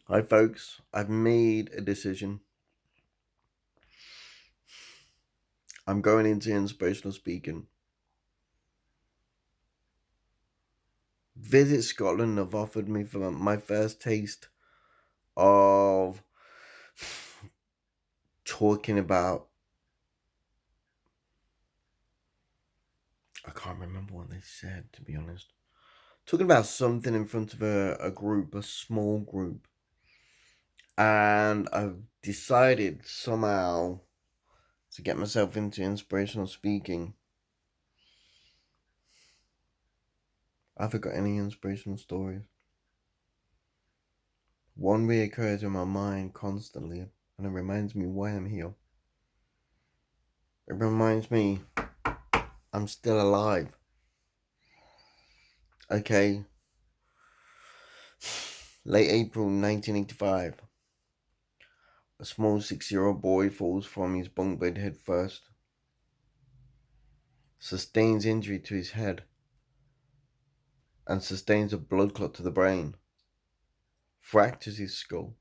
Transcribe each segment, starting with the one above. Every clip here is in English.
Hi, folks. I've made a decision. I'm going into inspirational speaking. Visit Scotland have offered me for my first taste of talking about. I can't remember what they said, to be honest. Talking about something in front of a group, a small group. And I've decided somehow to get myself into inspirational speaking. I haven't got any inspirational stories. One reoccurs in my mind constantly, and it reminds me why I'm here. It reminds me I'm still alive. Okay, late April 1985. A small 6-year-old boy falls from his bunk bed head first, sustains injury to his head, and sustains a blood clot to the brain, fractures his skull.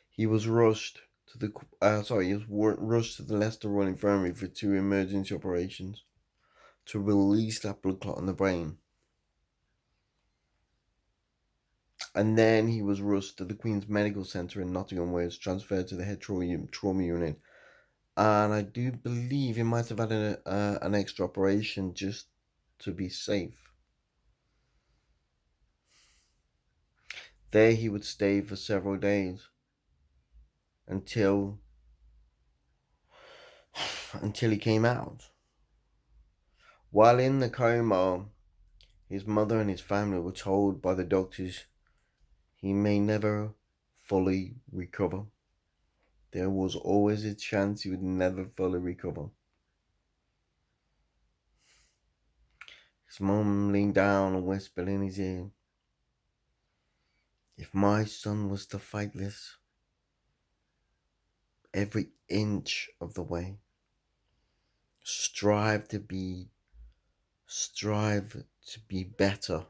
He was rushed to the rushed to the Leicester Royal Infirmary for 2 emergency operations to release that blood clot in the brain. And then he was rushed to the Queen's Medical Centre in Nottingham, where he was transferred to the head trauma unit. And I do believe he might have had an extra operation just to be safe. There he would stay for several days until he came out. While in the coma, his mother and his family were told by the doctors he may never fully recover. There was always a chance he would never fully recover. His mum leaned down and whispered in his ear, "If my son was to fight this every inch of the way, strive to be better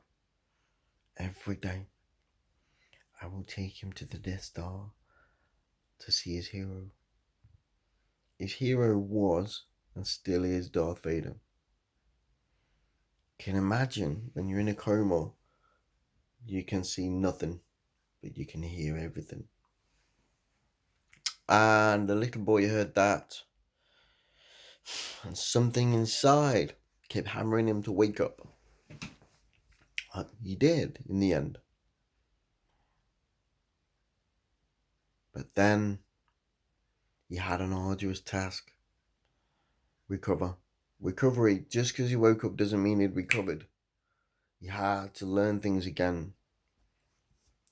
every day, I will take him to the Death Star to see his hero." His hero was and still is Darth Vader. Can imagine when you're in a coma, you can see nothing, but you can hear everything. And the little boy heard that, and something inside kept hammering him to wake up. He did in the end. But then he had an arduous task. Recovery, just because he woke up doesn't mean he'd recovered. He had to learn things again.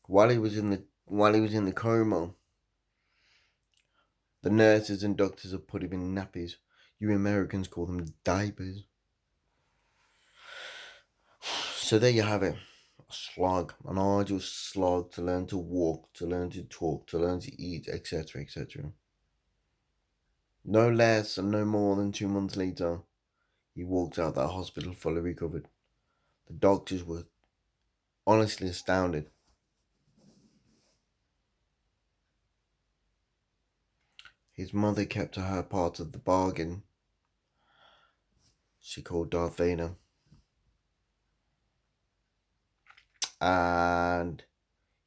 While he was in the coma, the nurses and doctors had put him in nappies. You Americans call them diapers. So there you have it. A slog, an arduous slog to learn to walk, to learn to talk, to learn to eat, etc., etc. No less and no more than 2 months later, he walked out that hospital fully recovered. The doctors were honestly astounded. His mother kept to her part of the bargain. She called Darth Vader. And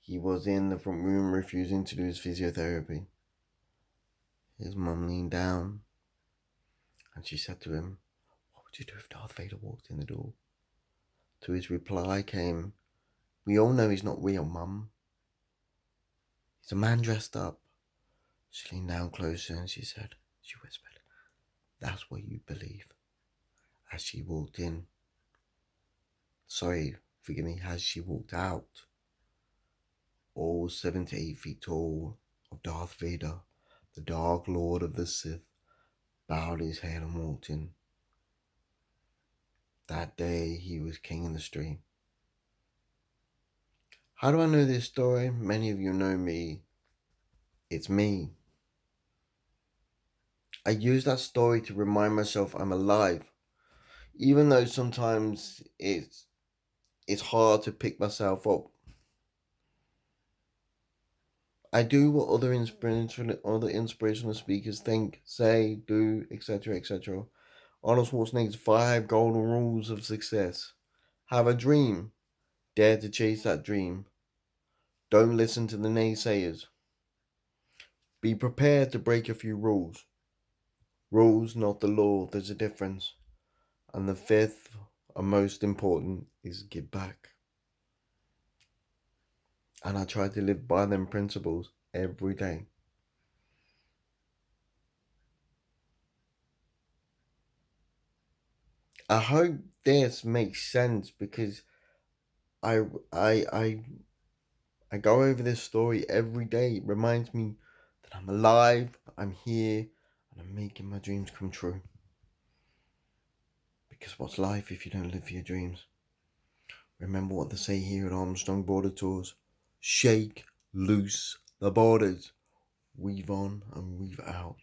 he was in the front room refusing to do his physiotherapy. His mum leaned down and she said to him, "What would you do if Darth Vader walked in the door?" To his reply came, "We all know he's not real, Mum. He's a man dressed up." She leaned down closer and she whispered, "That's what you believe." As she walked in, forgive me, as she walked out, all 7 to 8 feet tall of Darth Vader, the Dark Lord of the Sith, bowed his head and walked in. That day he was king in the street. How do I know this story? Many of you know me. It's me. I use that story to remind myself I'm alive. Even though sometimes it's hard to pick myself up, I do what other inspirational speakers think, say, do, etc., etc. Arnold Schwarzenegger's 5 golden rules of success: have a dream, dare to chase that dream, don't listen to the naysayers, be prepared to break a few rules. Rules, not the law. There's a difference. And the fifth, and most important, is give back. And I try to live by them principles every day. I hope this makes sense because I I I I go over this story every day. It reminds me that I'm alive, I'm here, and I'm making my dreams come true. Because what's life if you don't live for your dreams? Remember what they say here at Armstrong Border Tours: shake loose the borders, weave on and weave out.